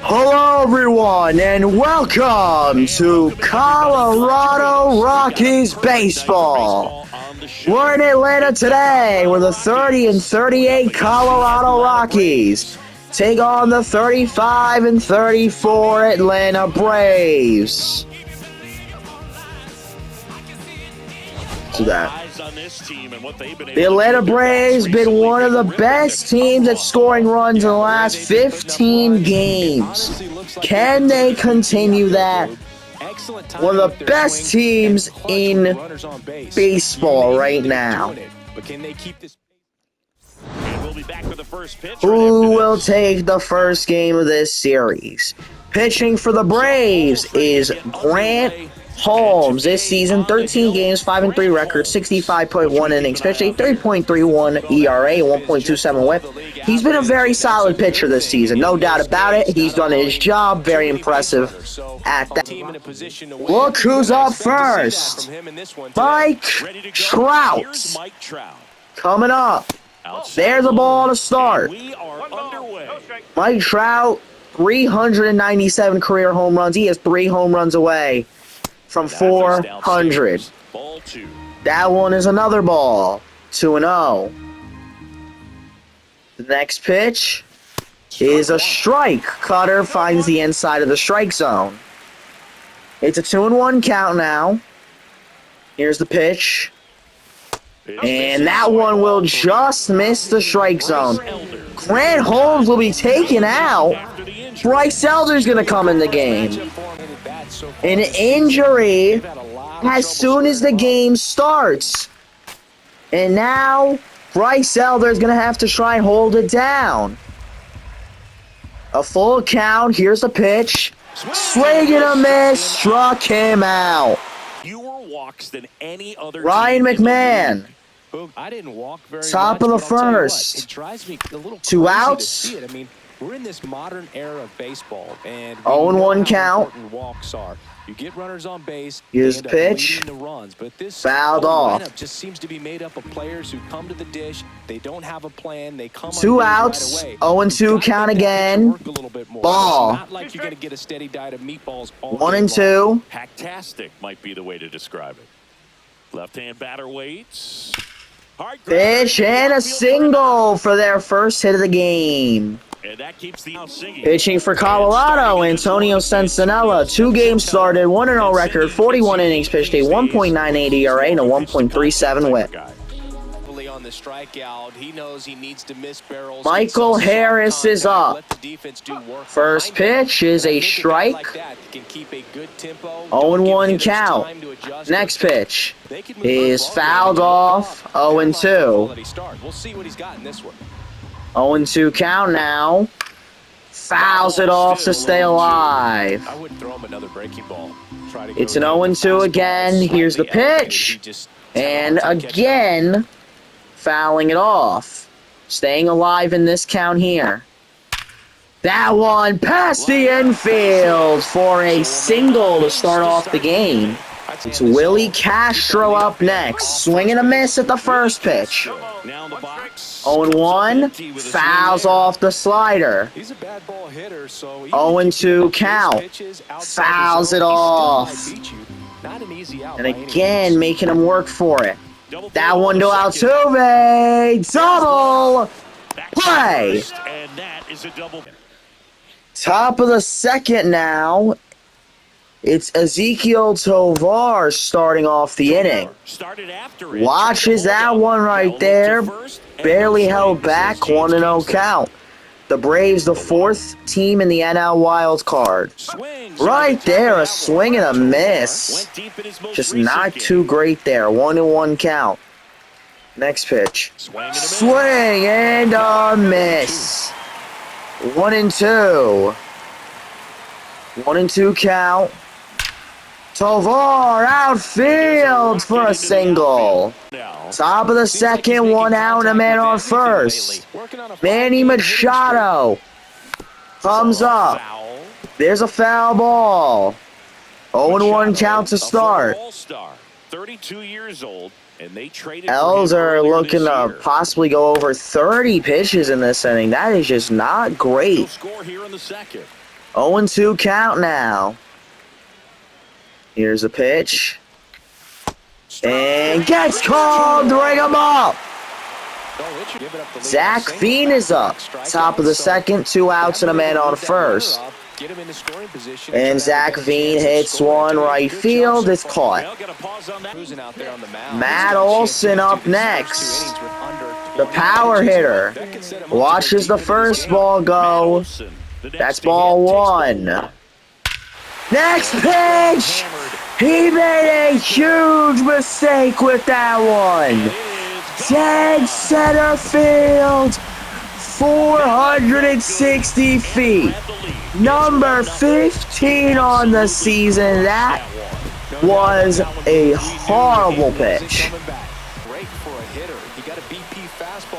Hello, everyone, and welcome to Colorado Rockies baseball. We're in Atlanta today where the 30-38 Colorado Rockies take on the 35-34 Atlanta Braves. To that. The Atlanta Braves been one of the best teams at scoring runs in the last 15 games. Can they continue that? One of the best teams in baseball right now. Who will take the first game of this series? Pitching for the Braves is Grant Holmes. This season, 13 games, 5-3 record, 65.1 innings, especially 3.31 ERA, 1.27 WHIP. He's been a very solid pitcher this season, no doubt about it. He's done his job, very impressive at that. Look who's up first. Mike Trout. Coming up. There's a ball to start. Mike Trout, 397 career home runs. He is 3 home runs away from 400. That one is another ball. 2-0. The next pitch is a strike. Cutter finds the inside of the strike zone. It's a 2-1 count now. Here's the pitch. And that one will just miss the strike zone. Grant Holmes will be taken out. Bryce Elder's going to come in the game. An injury as soon as the game starts. And now Bryce Elder's going to have to try and hold it down. A full count. Here's the pitch. Swing and a miss. Struck him out. Fewer walks than any other. Ryan McMahon. I didn't walk very Top much, of the first. it drives me a little 2 crazy outs. to see it. I mean, we're in this modern era of baseball, and 0-1 count. Walks are. You get runners on base. Here's the pitch. The runs, but this fouled off. Lineup just seems to be made up of players who come to the dish. They don't have a plan. They come 2 outs. right 0-2 count again. Ball. Not like you're going to get a steady diet of meatballs all 1-2. Hacktastic might be the way to describe it. Left-hand batter waits. Pitch and a single for their first hit of the game. And that keeps the Pitching for Colorado, Antonio Sensinella. 2 games started, 1-0 record, 41 innings pitched, a 1.98 ERA and a 1.37 WHIP. On the strikeout, he knows he needs to miss barrels. Michael Harris is up. First pitch is a strike. 0-1 count. Next pitch is fouled off. 0-2. We'll see what he's got in this one. 0-2 count now. Fouls it off to stay alive. I wouldn't throw him another breaking ball. It's an 0-2 again. Here's the pitch. And again, fouling it off. Staying alive in this count here. That one past the infield for a single to start off the game. It's Willie Castro up next. Swing and a miss at the first pitch. 0-1. Fouls off the slider. 0-2 count. Fouls it off. And again, making him work for it. That one to Altuve. Double play. Top of the second now. It's Ezekiel Tovar starting off the inning. Watches that one right there. Barely held back. 1-0 count. The Braves, the 4th team in the NL wild card. Right there, a swing and a miss. Just not too great there. 1-1 count. Next pitch. Swing and a miss. 1-2. 1-2 count. Tovar outfield for a single. Top of the second, 1 out and a man on first. Manny Machado comes up. There's a foul ball. 0-1 count to start. 32 years old, and they traded. Els are looking to possibly go over 30 pitches in this inning. That is just not great. Score here in the second. 0-2 count now. Here's a pitch. And gets called. Ring him up. Zach Veen is up. Top of the second. 2 outs and a man on first. And Zach Veen hits one right field. It's caught. Matt Olson up next. The power hitter. Watches the first ball go. That's ball 1. Next pitch! He made a huge mistake with that one. Dead center field. 460 feet. Number 15 on the season. That was a horrible pitch.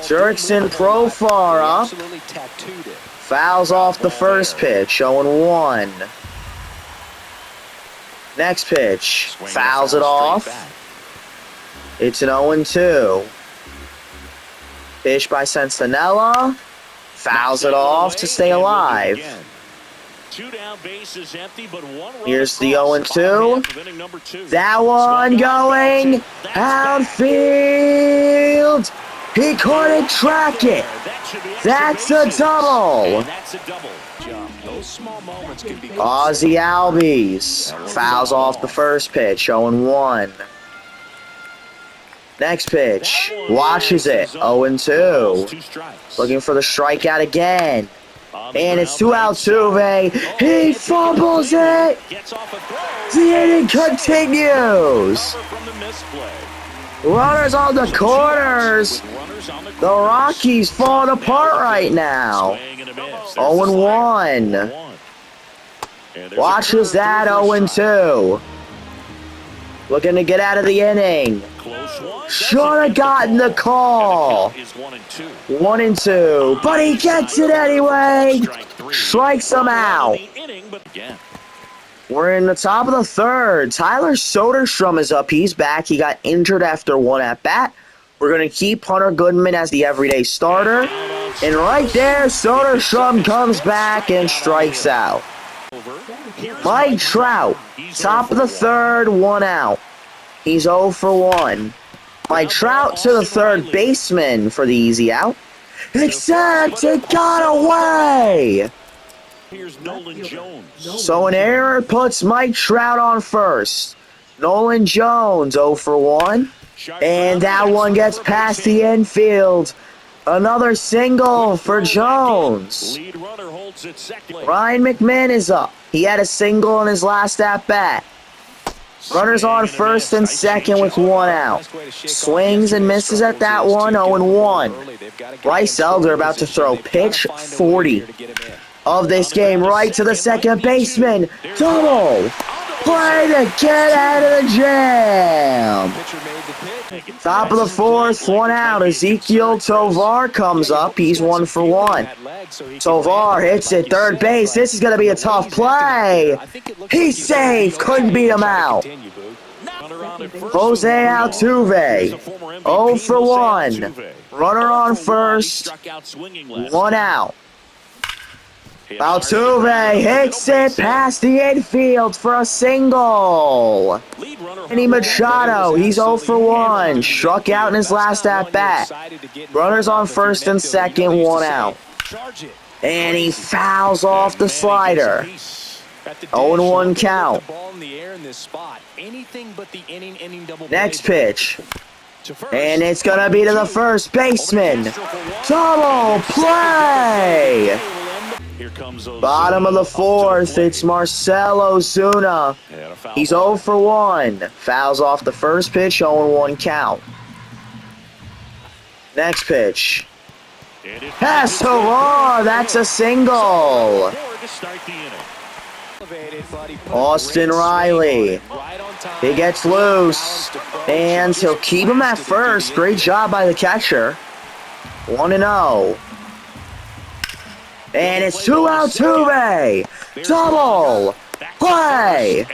Jurickson Profar up. Fouls off the first pitch. 0-1. Next pitch. Fouls it off. It's an 0-2. Pitch by Sentinella. Fouls it off to stay alive. Here's the 0-2. That one going outfield. He couldn't track it. That's a double. Ozzie Albies fouls off the first pitch. 0-1. Next pitch. Watches it. 0-2. Looking for the strikeout again. And it's 2 out, Tuve. He fumbles it. The inning continues. Runners on the corners. The Rockies falling apart right now. 0-1. Watches that 0-2. Looking to get out of the inning. Should have gotten the call. 1-2. But he gets it anyway. Strikes him out. We're in the top of the third. Tyler Soderstrom is up. He's back. He got injured after 1 at-bat. We're going to keep Hunter Goodman as the everyday starter. And right there, Soderstrom comes back and strikes out. Mike Trout, top of the third, 1 out. He's 0-1. Mike Trout to the third baseman for the easy out. Except it got away. So an error puts Mike Trout on first. Nolan Jones 0-1. And that one gets past the infield. Another single for Jones. Ryan McMahon is up. He had a single in his last at-bat. Runners on first and second with 1 out. Swings and misses at that one, 0-1. Bryce Elder about to throw pitch 40 of this game right to the second baseman. Double! Play to get out of the jam! Top of the fourth, 1 out. Ezekiel Tovar comes up. He's 1-1. Tovar hits it third base. This is going to be a tough play. He's safe. Couldn't beat him out. Jose Altuve, 0-1. Runner on first, 1 out. Altuve hits it past the infield for a single. Manny Machado, he's 0-1. Struck out in his last at-bat. Runners on first and second, 1 out. And he fouls off the slider. 0-1 count. Next pitch. And it's going to be to the first baseman. Double play! Bottom of the fourth, it's Marcell Ozuna. He's 0-1. Fouls off the first pitch, 0-1 count. Next pitch. Pass Tovar, that's a single. Austin Riley. He gets loose. And he'll keep him at first. Great job by the catcher. 1-0. And it's 2 out, Tuve. Double play.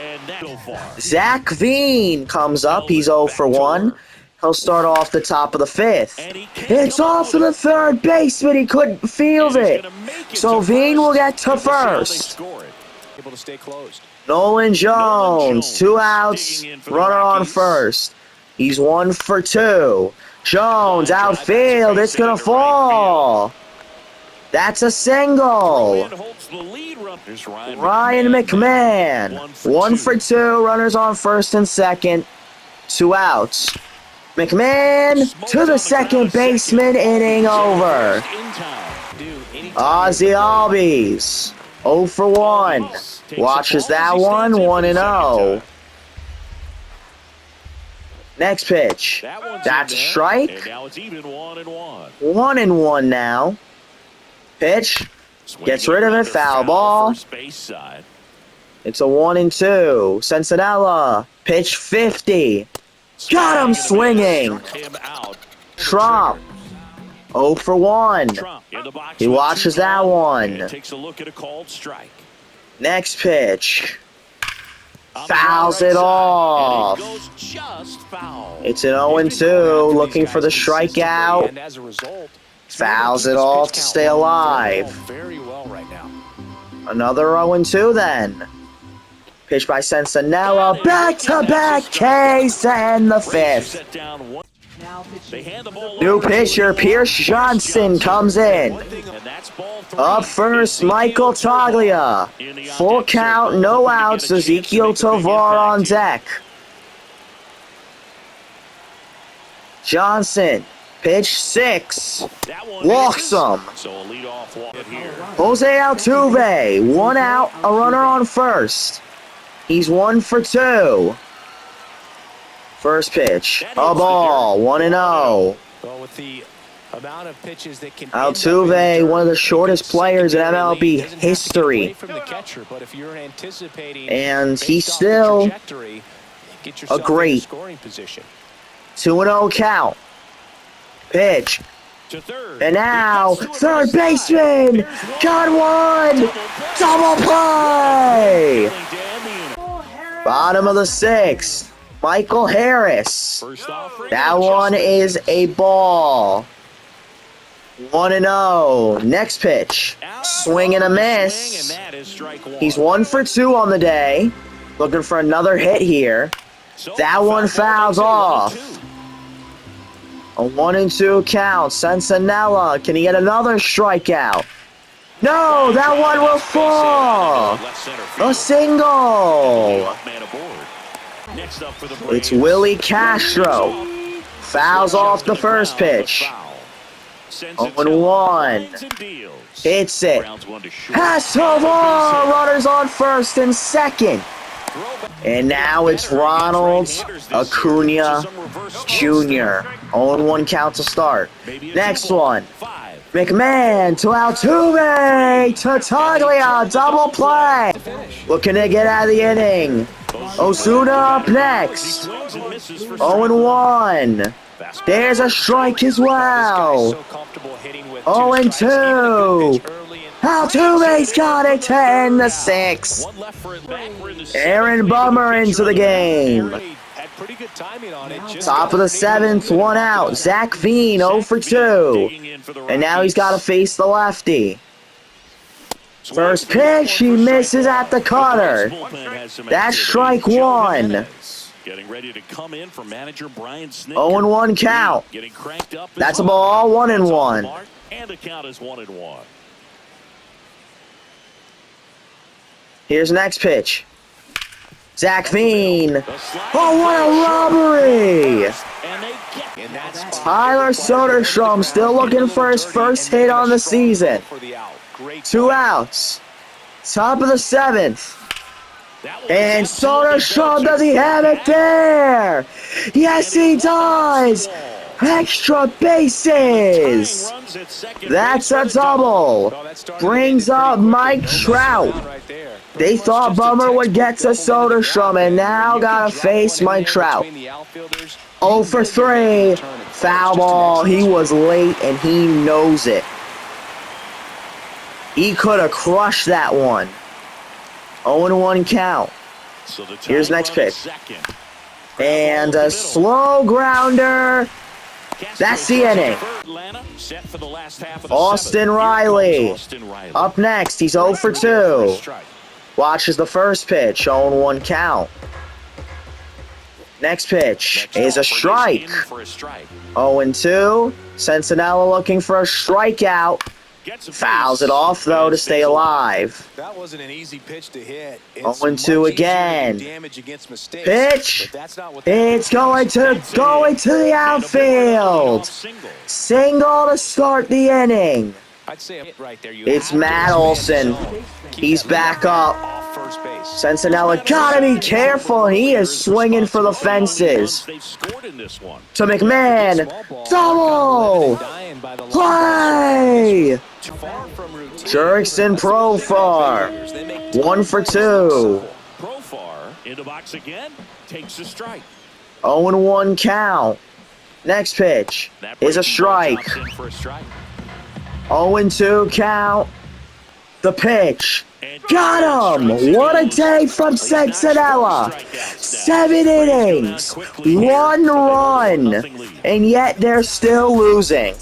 Zach Veen comes up. He's 0-1. He'll start off the top of the fifth. It's off to the third baseman. He couldn't field it. So Veen will get to first. Able to stay closed. Nolan Jones, 2 outs, runner on first. He's 1 for 2. Jones, outfield, it's going to fall. That's a single. Ryan McMahon, 1 for 2, runners on first and second, 2 outs. McMahon to the second baseman, inning over. Ozzy Albies, 0 for 1. Watches that one, 1-0. Next pitch. That's a strike. 1-1 now. Pitch. Gets rid of it, foul ball. It's a 1-2. Sentinella. Pitch 50. Got him swinging. Trump. 0 for 1. He watches that one. Next pitch. Fouls it off. It's an 0-2. Looking for the strikeout. Fouls it off to stay alive. Another 0-2 then. Pitch by Sentinella. Back-to-back Ks and the 5th. New pitcher Pierce Johnson comes in. Up first, Michael Toglia. Full count, no outs. Ezekiel Tovar on deck. Johnson, pitch 6. Walks him. Jose Altuve, 1 out, a runner on first. He's 1 for 2. First pitch, a ball, 1-0. Well, with the amount of pitches that can Altuve, one of the shortest players in MLB history. And he's still a great 2-0 count. Pitch. And now, third baseman, got one, double play. Bottom of the 6th. Michael Harris. That one is a ball. 1-0. Next pitch. Swing and a miss. He's 1 for 2 on the day. Looking for another hit here. That one fouls off. A 1-2 count. Sentinella. Can he get another strikeout? No, that one will fall. A single. It's Willie Castro. Fouls off the first pitch. 0-1. Hits it. Has Tovar. Runners on first and second. And now it's Ronald Acuna Jr. 0-1 count to start. Next one. McMahon to Altuve to Toglia. Double play. Looking to get out of the inning. Osuna up next. 0-1. There's a strike as well. 0-2. Altuve's got it, 10-6. Aaron Bummer into the game. Top of the 7th, 1 out. Zach Veen, 0 for 2. And now he's got to face the lefty. First pitch, he misses at the cutter. That's strike 1. Getting ready to come in for manager Brian Snitker. 0-1 count. That's a ball, 1-1. And the count is 1-1. Here's the next pitch. Zach Veen. Oh, what a robbery! Tyler Soderstrom still looking for his first hit on the season. 2 outs. Top of the 7th. And Soderstrom, does he have it there? Yes, he does! Extra bases! That's a double. Brings up Mike Trout. They thought Bummer would get to Soderstrom, and now gotta face Mike Trout. 0 for 3. Foul ball. He was late, and he knows it. He could have crushed that one. 0-1 count. Here's next pitch. And a slow grounder. That's the inning. Austin Riley. Up next, he's 0 for 2. Watches the first pitch. 0-1 count. Next pitch is a strike. 0-2. Sentinella looking for a strikeout. Fouls it off, though, to stay alive. That wasn't an easy pitch to hit. 0-2 again. Pitch. It's going to the outfield. Single to start the inning. I'd say right there. It's Matt Olson. He's back up. Sentinella gotta be careful. He is swinging for the fences. To McMahon. Double. Play. Jurickson Profar. 1 for 2. Profar in the box again. Takes a strike. 0-1 count. Next pitch is a strike. 0-2 count. The pitch. Got him! What a day from Sentinella! 7 innings, 1 run, and yet they're still losing.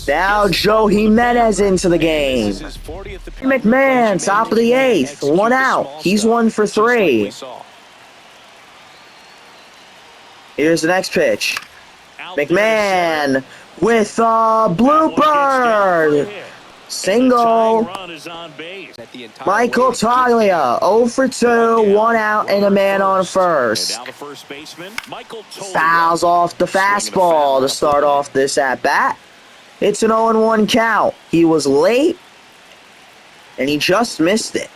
Now Joe Jimenez into the game. McMahon, top of the 8th, 1 out. He's 1 for 3. Here's the next pitch. McMahon with a blooper. Single. Michael Toglia, 0 for 2, 1 out, and a man on first. Fouls off the fastball to start off this at-bat. It's an 0-1 count. He was late, and he just missed it.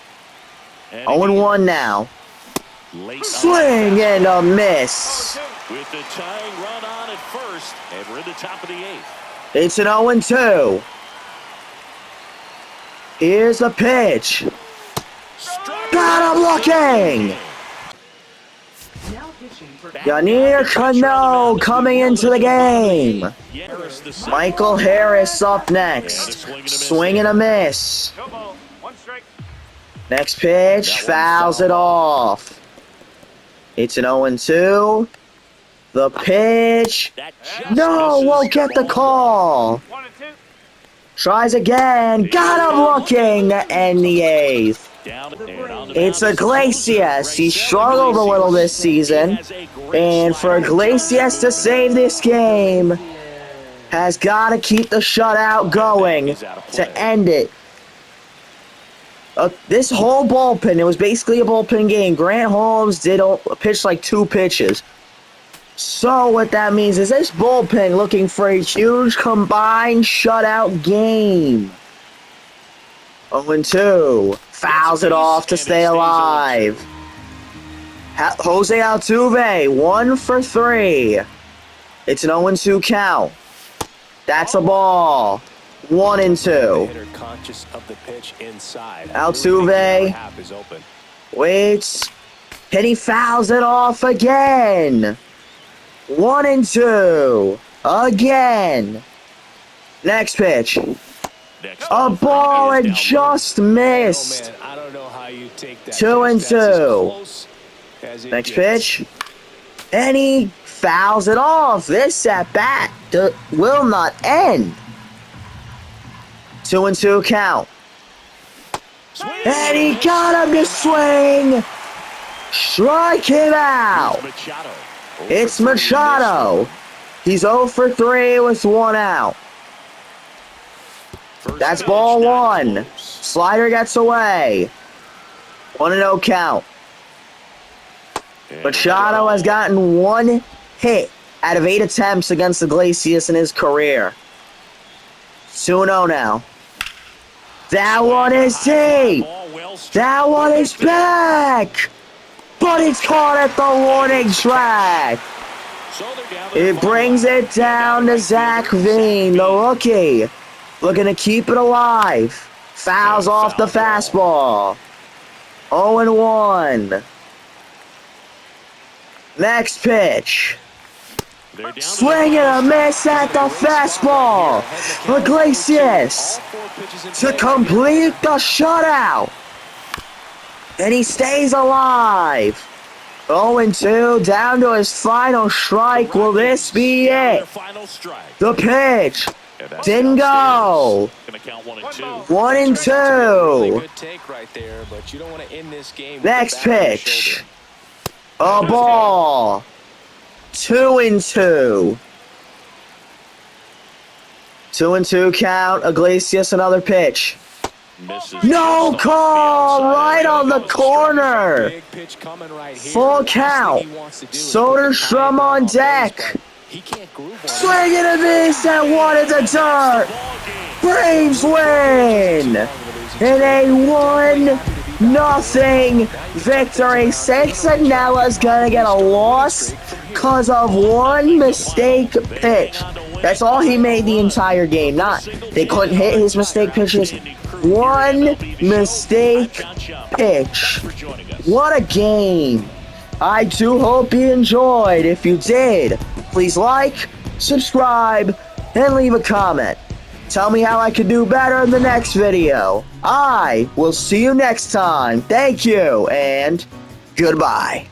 0-1 now. Swing and a miss. With the tying run on at first, and we're in the top of the 8th. It's an 0-2. Here's the pitch. Got him looking. Yanier Cano coming into the game. Michael Harris up next. Swing and a miss. Next pitch, fouls it off. It's an 0-2. The pitch. No, won't get the call. Tries again. Got him looking. And the 8th. It's Iglesias. He struggled a little this season. And for Iglesias to save this game, has got to keep the shutout going to end it. This whole bullpen, it was basically a bullpen game. Grant Holmes did pitch like 2 pitches. So what that means is this bullpen looking for a huge combined shutout game. 0-2. Fouls it off to stay alive. Jose Altuve, 1 for 3. It's an 0-2 count. That's a ball. 1-2. Altuve waits. And he fouls it off again. 1-2. Again. Next pitch. A ball and just missed. 2-2. Next pitch. And he fouls it off. This at-bat will not end. 2-2 count. And he got him to swing. Strike him out. It's Machado. He's 0 for 3 with 1 out. That's ball 1. Slider gets away. 1-0 count. Machado has gotten 1 hit out of 8 attempts against Iglesias in his career. 2-0 now. That one is deep. That one is back. But it's caught at the warning track. It brings it down to Zach Veen, the rookie. Looking to keep it alive. Fouls off the fastball. 0-1. Next pitch. Swing and a miss at the fastball. Iglesias to complete the shutout. And he stays alive. 0-2, down to his final strike. Will this be it? The pitch. Yeah, that's Didn't go. Gonna count 1 and 2. 1 and 2. Really good take right there, but you don't want to end this game with Next the back of your pitch. shoulder. A ball. 2 and 2. 2 and 2 count. Iglesias, another pitch. Misses No just call, off the right outside. on the corner. Big pitch coming right here. Full Last thing count. he wants to do is Soderstrom put the on base, deck. but he can't groove on it. Swing and a miss at one at the dirt. Braves win in a 1-0 victory. Santanella's gonna get a loss because of one mistake pitch. That's all he made the entire game. They couldn't hit his mistake pitches. One mistake pitch. What a game. I do hope you enjoyed. If you did, please like, subscribe, and leave a comment. Tell me how I can do better in the next video. I will see you next time. Thank you, and goodbye.